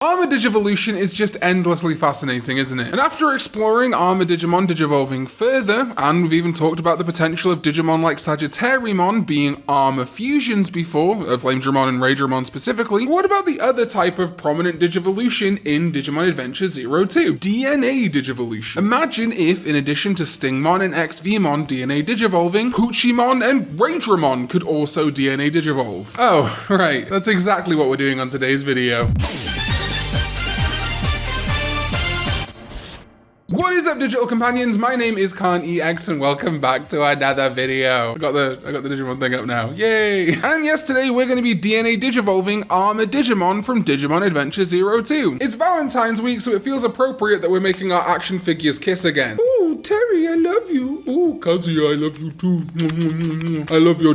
Armor Digivolution is just endlessly fascinating, isn't it? And after exploring Armor Digimon Digivolving further, and we've even talked about the potential of Digimon like Sagittarymon being Armor fusions before, Flamedramon and Raidramon specifically, what about the other type of prominent Digivolution in Digimon Adventure 02? DNA Digivolution. Imagine if, in addition to Stingmon and XVmon DNA Digivolving, Bucchiemon and Raidramon could also DNA Digivolve. Oh, right, that's exactly what we're doing on today's video. What is up, digital companions? My name is Karn EX and welcome back to another video. I got the Digimon thing up now. Yay! And yes, today we're going to be DNA Digivolving Armor Digimon from Digimon Adventure 02. It's Valentine's week, so it feels appropriate that we're making our action figures kiss again. Ooh, Terry, I love you. Ooh, Kazuya, I love you too. I love your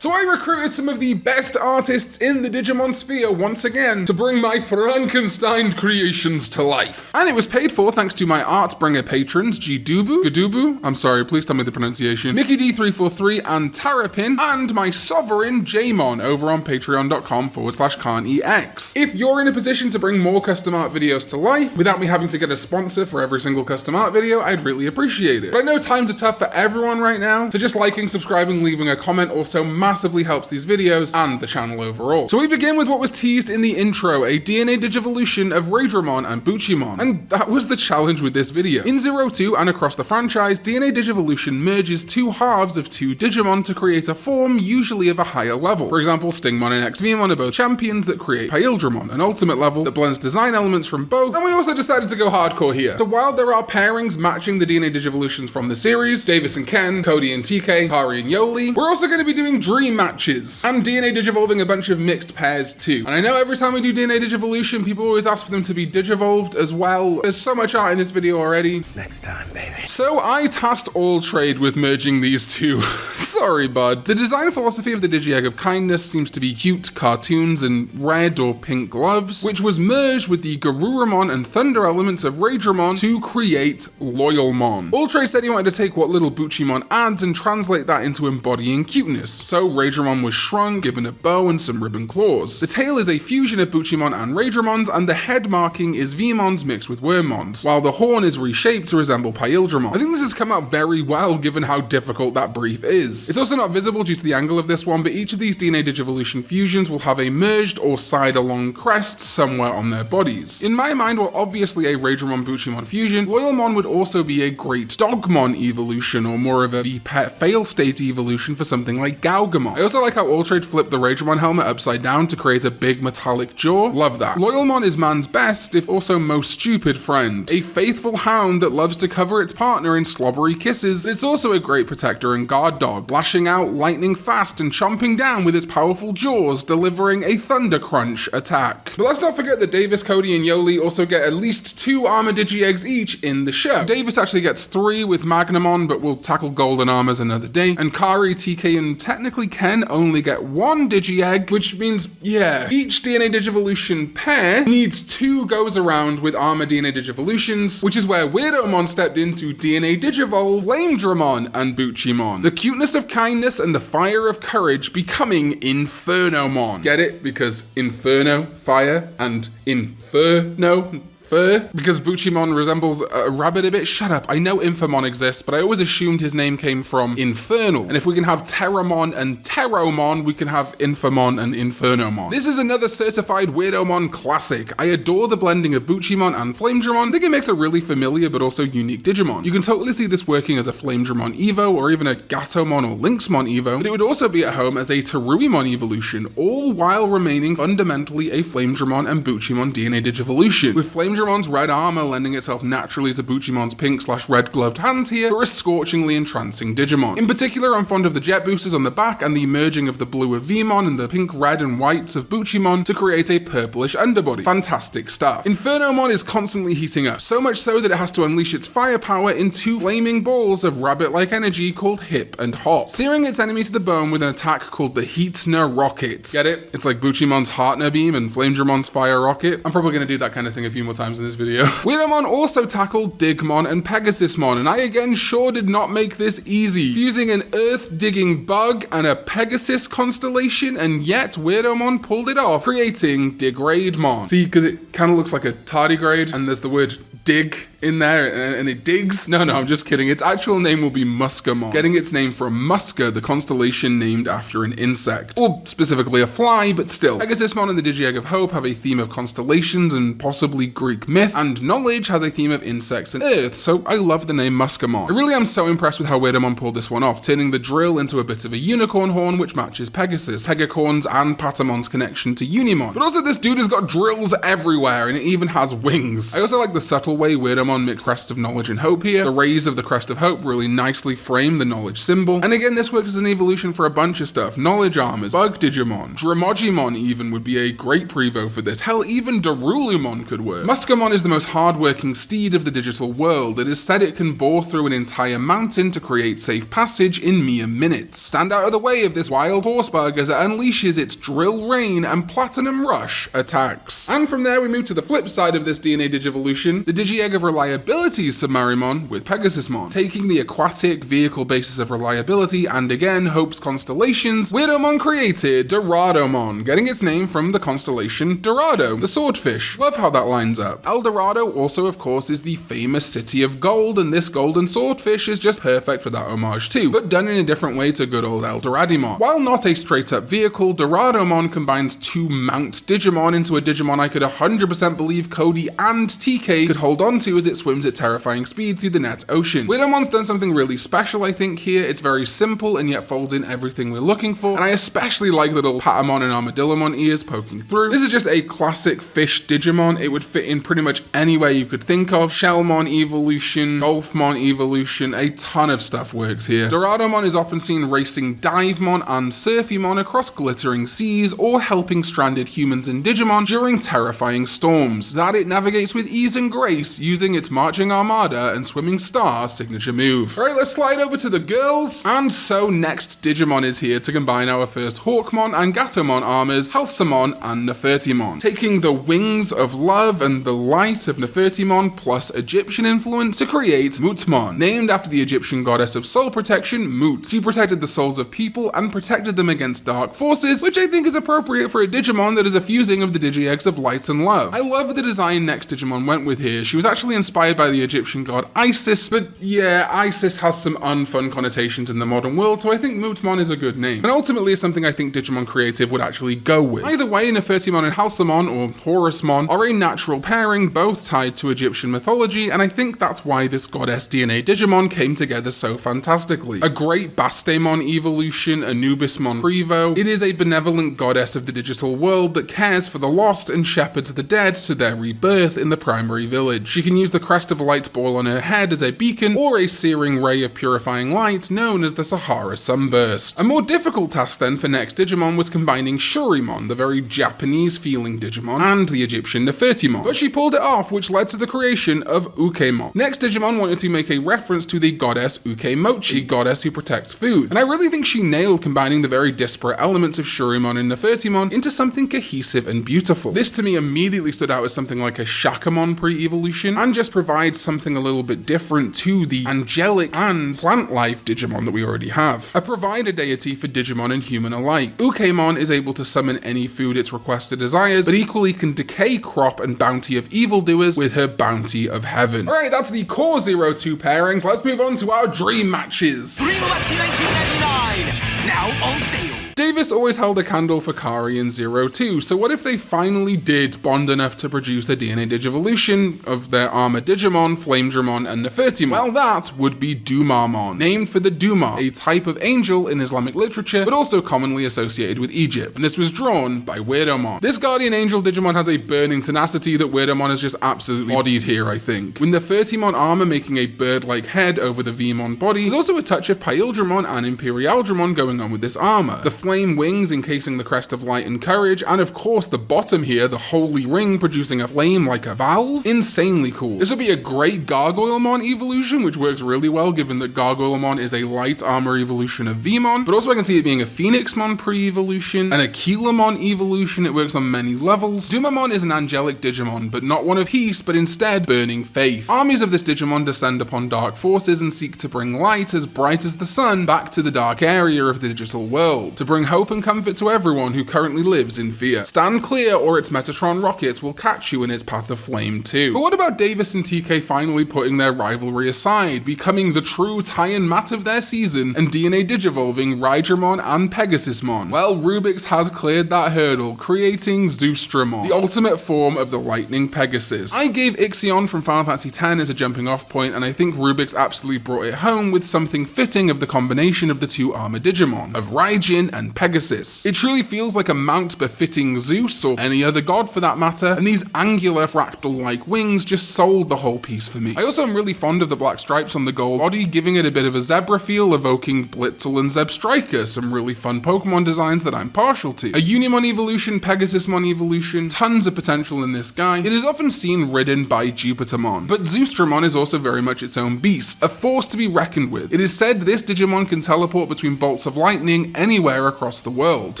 So I recruited some of the best artists in the Digimon sphere once again to bring my Frankenstein creations to life. And it was paid for thanks to my Artbringer patrons, Gadubu, I'm sorry, please tell me the pronunciation, Nikki D343 and Tarapin, and my Sovereign, Jamon, over on patreon.com/KarnEX. If you're in a position to bring more custom art videos to life without me having to get a sponsor for every single custom art video, I'd really appreciate it. But I know times are tough for everyone right now, so just liking, subscribing, leaving a comment also massively helps these videos and the channel overall. So we begin with what was teased in the intro, a DNA Digivolution of Raidramon and Bucchiemon. And that was the challenge with this video. In 02 and across the franchise, DNA Digivolution merges two halves of two Digimon to create a form usually of a higher level. For example, Stingmon and XVmon are both champions that create Pegasumon, an ultimate level that blends design elements from both, and we also decided to go hardcore here. So while there are pairings matching the DNA Digivolutions from the series, Davis and Ken, Cody and TK, Kari and Yoli, we're also going to be doing dream matches and DNA Digivolving a bunch of mixed pairs too. And I know every time we do DNA Digivolution, people always ask for them to be Digivolved as well. There's so much art in this video already. Next time, baby. So I tasked All Trade with merging these two. Sorry, bud. The design philosophy of the Digi-Egg of Kindness seems to be cute cartoons and red or pink gloves, which was merged with the Garuramon and Thunder elements of Raidramon to create Loyalmon. All Trade said he wanted to take what little Bucchiemon adds and translate that into embodying cuteness. So Raidramon was shrunk, given a bow and some ribbon claws. The tail is a fusion of Bucchiemon and Raidramon's, and the head marking is Vmon's mixed with Wormmon's, while the horn is reshaped to resemble Pegasumon. I think this has come out very well given how difficult that brief is. It's also not visible due to the angle of this one, but each of these DNA Digivolution fusions will have a merged or side-along crest somewhere on their bodies. In my mind, while obviously a Raidramon Bucchiemon fusion, Loyalmon would also be a great Dogmon evolution, or more of a V-Pet fail-state evolution for something like Gaugamon. I also like how All Trade flipped the Raidramon helmet upside down to create a big metallic jaw. Love that. Loyalmon is man's best, if also most stupid friend. A faithful hound that loves to cover its partner in slobbery kisses. It's also a great protector and guard dog, lashing out lightning fast and chomping down with its powerful jaws, delivering a thunder crunch attack. But let's not forget that Davis, Cody, and Yoli also get at least 2 Armor Digi-Eggs each in the show. Davis actually gets 3 with Magnamon, but we'll tackle Golden Armors another day. And Kari, TK, and technically Ken only get 1 Digi-Egg, which means, yeah, each DNA Digivolution pair needs 2 goes around with Armor DNA Digivolutions, which is where Weirdomon stepped into DNA Digivolve Flamedramon and Bucchiemon. The cuteness of kindness and the fire of courage becoming Infernomon. Get it? Because Inferno, fire, and Inferno, fur, because Bucchiemon resembles a rabbit a bit. Shut up. I know Infamon exists, but I always assumed his name came from Infernal. And if we can have Terramon and Terromon, we can have Infamon and Infernomon. This is another certified Weirdomon classic. I adore the blending of Bucchiemon and Flamedramon. I think it makes a really familiar but also unique Digimon. You can totally see this working as a Flamedramon Evo or even a Gatomon or Lynxmon Evo, but it would also be at home as a Teruimon evolution, all while remaining fundamentally a Flamedramon and Bucchiemon DNA Digivolution, with Flamedramon's red armor lending itself naturally to Bucchiemon's pink/red gloved hands here for a scorchingly entrancing Digimon. In particular, I'm fond of the jet boosters on the back and the merging of the blue of Vmon and the pink, red, and whites of Bucchiemon to create a purplish underbody. Fantastic stuff. Infernomon is constantly heating up, so much so that it has to unleash its firepower in 2 flaming balls of rabbit-like energy called Hip and Hop, searing its enemy to the bone with an attack called the Heatner Rocket. Get it? It's like Bucchiemon's Heartner Beam and Flamedramon's Fire Rocket. I'm probably going to do that kind of thing a few more times times in this video. Raidramon also tackled Digmon and Pegasusmon, and I again sure did not make this easy. Fusing an earth-digging bug and a Pegasus constellation, and yet Raidramon pulled it off, creating Digraidmon. See, because it kind of looks like a tardigrade, and there's the word dig in there, and it digs. No, I'm just kidding. Its actual name will be Muscamon, getting its name from Musca, the constellation named after an insect, or specifically a fly, but still. Pegasusmon and the Digi-Egg of Hope have a theme of constellations and possibly Greek myth, and Knowledge has a theme of insects and earth, so I love the name Muscamon. I really am so impressed with how Raidramon pulled this one off, turning the drill into a bit of a unicorn horn, which matches Pegasus, Pegacorn's and Patamon's connection to Unimon. But also this dude has got drills everywhere, and it even has wings. I also like the subtle way Raidramon mixed Crest of Knowledge and Hope here. The rays of the Crest of Hope really nicely frame the knowledge symbol. And again, this works as an evolution for a bunch of stuff. Knowledge armors, Bug Digimon, Dramogimon even would be a great prevo for this. Hell, even Darulumon could work. Muscamon is the most hardworking steed of the digital world. It is said it can bore through an entire mountain to create safe passage in mere minutes. Stand out of the way of this wild horse bug as it unleashes its Drill Rain and Platinum Rush attacks. And from there we move to the flip side of this DNA Digivolution, the Digi-Egg of Reliability Submarimon with Pegasusmon, taking the aquatic vehicle basis of reliability and again Hope's constellations. Raidramon created Doradomon, getting its name from the constellation Dorado, the swordfish. Love how that lines up. El Dorado also of course is the famous city of gold, and this golden swordfish is just perfect for that homage too, but done in a different way to good old El Doradimon. While not a straight up vehicle, Doradomon combines two Mount Digimon into a Digimon I could 100% believe Cody and TK could hold on to as it swims at terrifying speed through the net ocean. Raidramon's done something really special I think here. It's very simple and yet folds in everything we're looking for, and I especially like the little Patamon and Armadillomon ears poking through. This is just a classic fish Digimon. It would fit in pretty much anywhere you could think of. Shellmon evolution, Golfmon evolution, a ton of stuff works here. Doradomon is often seen racing Divemon and Surfymon across glittering seas or helping stranded humans and Digimon during terrifying storms that it navigates with ease and grace using its Marching Armada and Swimming Star signature move. Alright, let's slide over to the girls. And so next Digimon is here to combine our first Hawkmon and Gatomon armors, Halsemon and Nefertimon, taking the wings of love and the light of Nefertimon plus Egyptian influence to create Mutmon, named after the Egyptian goddess of soul protection, Mut. She protected the souls of people and protected them against dark forces, which I think is appropriate for a Digimon that is a fusing of the Digi-Eggs of light and love. I love the design next Digimon went with here. She was actually inspired by the Egyptian god Isis, but yeah, Isis has some unfun connotations in the modern world, so I think Mutmon is a good name, and ultimately is something I think Digimon Creative would actually go with. Either way, Nefertimon and Halsemon, or Horusmon, are a natural pairing, both tied to Egyptian mythology, and I think that's why this goddess DNA Digimon came together so fantastically. A great Bastemon evolution, Anubismon Prevo. It is a benevolent goddess of the digital world that cares for the lost and shepherds the dead to their rebirth in the primary village. She can use the crest of light ball on her head as a beacon, or a searing ray of purifying light known as the Sahara Sunburst. A more difficult task then for next Digimon was combining Shurimon, the very Japanese feeling Digimon, and the Egyptian Nefertimon, but she pulled it off, which led to the creation of Ukemon. Next Digimon wanted to make a reference to the goddess Ukemochi, goddess who protects food, and I really think she nailed combining the very disparate elements of Shurimon and Nefertimon into something cohesive and beautiful. This to me immediately stood out as something like a Shakamon pre-evolution, and just provides something a little bit different to the angelic and plant life Digimon that we already have. A provider deity for Digimon and human alike. Ukemon is able to summon any food its request or desires, but equally can decay crop and bounty of evildoers with her bounty of heaven. Alright, that's the core 02 pairings. Let's move on to our dream matches. Dream Match 1999, now on sale. Davis always held a candle for Kari in 02, so what if they finally did bond enough to produce a DNA Digivolution of their Armor Digimon, Flamedramon, and Nefertimon? Well, that would be Dumamon, named for the Duma, a type of angel in Islamic literature, but also commonly associated with Egypt, and this was drawn by Raidramon. This guardian angel Digimon has a burning tenacity that Raidramon has just absolutely bodied here, I think. With Nefertimon armor making a bird-like head over the Vmon body, there's also a touch of Paildramon and Imperialdramon going on with this armor. The flame wings encasing the crest of light and courage, and of course the bottom here, the holy ring producing a flame like a valve. Insanely cool. This would be a great Gargoylemon evolution, which works really well given that Gargoylemon is a light armor evolution of Vmon, but also I can see it being a Phoenixmon pre-evolution, and a Keelamon evolution. It works on many levels. Dumamon is an angelic Digimon, but not one of Heath, but instead burning faith. Armies of this Digimon descend upon dark forces and seek to bring light as bright as the sun back to the dark area of the digital world, to bring hope and comfort to everyone who currently lives in fear. Stand clear or its Metatron rocket will catch you in its path of flame too. But what about Davis and TK finally putting their rivalry aside, becoming the true tie-in mat of their season, and DNA digivolving Raidramon and Pegasusmon? Well, Rubik's has cleared that hurdle, creating Zeusdramon, the ultimate form of the Lightning Pegasus. I gave Ixion from Final Fantasy X as a jumping off point, and I think Rubik's absolutely brought it home with something fitting of the combination of the two Armor Digimon, of Raijin and Pegasus. It truly feels like a mount befitting Zeus, or any other god for that matter, and these angular fractal-like wings just sold the whole piece for me. I also am really fond of the black stripes on the gold body, giving it a bit of a zebra feel, evoking Blitzel and Zebstrika, some really fun Pokemon designs that I'm partial to. A Unimon evolution, Pegasusmon evolution, tons of potential in this guy. It is often seen ridden by Jupitermon, but Zeusdramon is also very much its own beast, a force to be reckoned with. It is said this Digimon can teleport between bolts of lightning anywhere across the world.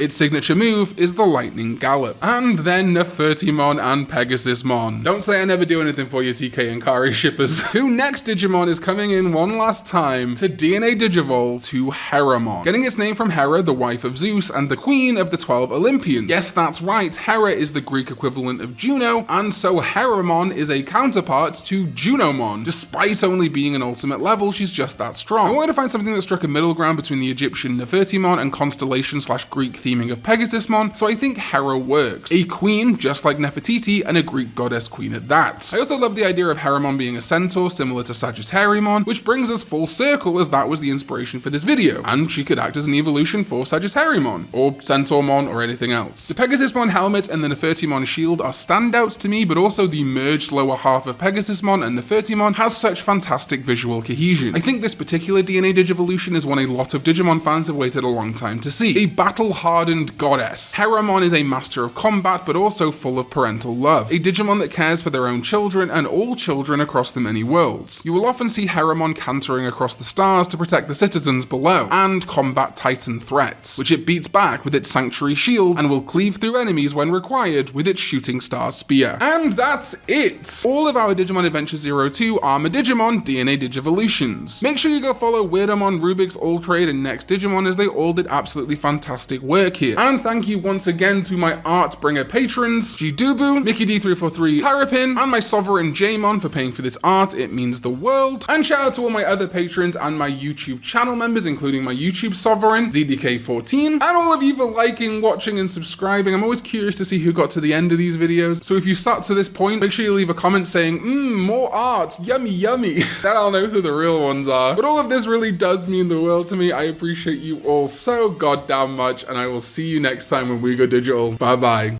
Its signature move is the Lightning Gallop. And then Nefertimon and Pegasusmon. Don't say I never do anything for you, TK and Kari shippers. Who next Digimon is coming in one last time to DNA Digivolve to Heramon, getting its name from Hera, the wife of Zeus and the queen of the 12 Olympians. Yes, that's right, Hera is the Greek equivalent of Juno, and so Heramon is a counterpart to Junomon. Despite only being an ultimate level, she's just that strong. I wanted to find something that struck a middle ground between the Egyptian Nefertimon and constellation/Greek theming of Pegasusmon, so I think Hera works. A queen, just like Nefertiti, and a Greek goddess queen at that. I also love the idea of Heramon being a centaur, similar to Sagittariumon, which brings us full circle as that was the inspiration for this video, and she could act as an evolution for Sagittariumon, or Centaurmon, or anything else. The Pegasusmon helmet and the Nefertimon shield are standouts to me, but also the merged lower half of Pegasusmon and Nefertimon has such fantastic visual cohesion. I think this particular DNA Digivolution is one a lot of Digimon fans have waited a long time to see. A battle-hardened goddess. Heramon is a master of combat, but also full of parental love. A Digimon that cares for their own children and all children across the many worlds. You will often see Heramon cantering across the stars to protect the citizens below, and combat Titan threats, which it beats back with its Sanctuary Shield, and will cleave through enemies when required with its Shooting Star Spear. And that's it! All of our Digimon Adventure 02 Armor Digimon DNA Digivolutions. Make sure you go follow Weirdamon, Rubik's, All Trade, and Next Digimon as they all did absolutely fantastic work here. And thank you once again to my Artbringer patrons, Jidubu, Mickey D343, Terrapin, and my Sovereign Jmon for paying for this art, it means the world. And shout out to all my other patrons and my YouTube channel members, including my YouTube Sovereign, ZDK14, and all of you for liking, watching, and subscribing. I'm always curious to see who got to the end of these videos, so if you sat to this point, make sure you leave a comment saying, more art, yummy yummy. Then I'll know who the real ones are. But all of this really does mean the world to me. I appreciate you all so goddamn much, and I will see you next time when we go digital. Bye bye.